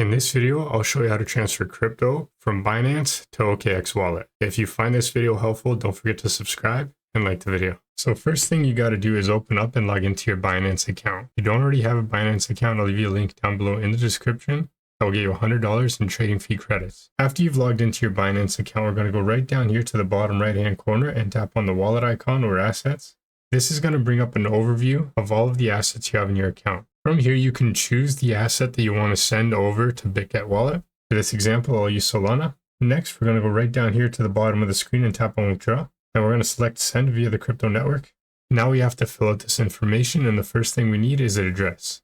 In this video, I'll show you how to transfer crypto from Binance to OKX wallet. If you find this video helpful, don't forget to subscribe and like the video. So first thing you got to do is open up and log into your Binance account. If you don't already have a Binance account, I'll leave you a link down below in the description. That will get you $100 in trading fee credits. After you've logged into your Binance account, we're going to go right down here to the bottom right hand corner and tap on the wallet icon or assets. This is going to bring up an overview of all of the assets you have in your account. From here, you can choose the asset that you want to send over to BitGet wallet. For this example, I'll use Solana. Next, we're going to go right down here to the bottom of the screen and tap on withdraw. Then we're going to select send via the crypto network. Now we have to fill out this information, and the first thing we need is an address.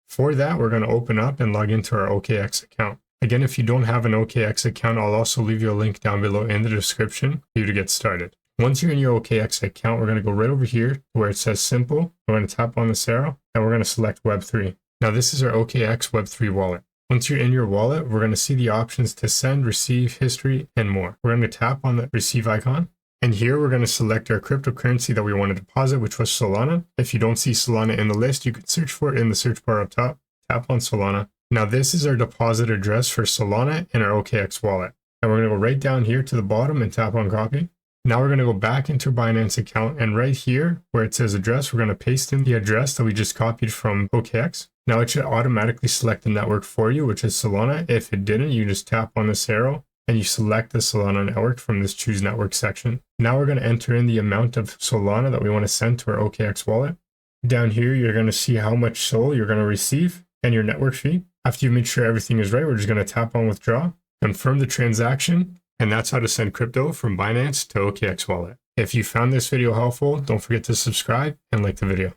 For that, we're going to open up and log into our OKX account. Again, if you don't have an OKX account, I'll also leave you a link down below in the description for you to get started. Once you're in your OKX account, we're going to go right over here where it says simple. We're going to tap on this arrow and we're going to select Web3. Now this is our OKX Web3 wallet. Once you're in your wallet, we're going to see the options to send, receive, history, and more. We're going to tap on the receive icon. And here we're going to select our cryptocurrency that we want to deposit, which was Solana. If you don't see Solana in the list, you can search for it in the search bar up top. Tap on Solana. Now this is our deposit address for Solana in our OKX wallet. And we're going to go right down here to the bottom and tap on copy. Now we're going to go back into our Binance account, and right here where it says address, we're going to paste in the address that we just copied from OKX. Now it should automatically select the network for you, which is Solana. If it didn't, you just tap on this arrow and you select the Solana network from this choose network section. Now we're going to enter in the amount of Solana that we want to send to our OKX wallet. Down here, you're going to see how much SOL you're going to receive and your network fee. After you make sure everything is right, we're just going to tap on withdraw, confirm the transaction. And that's how to send crypto from Binance to OKX wallet. If you found this video helpful, don't forget to subscribe and like the video.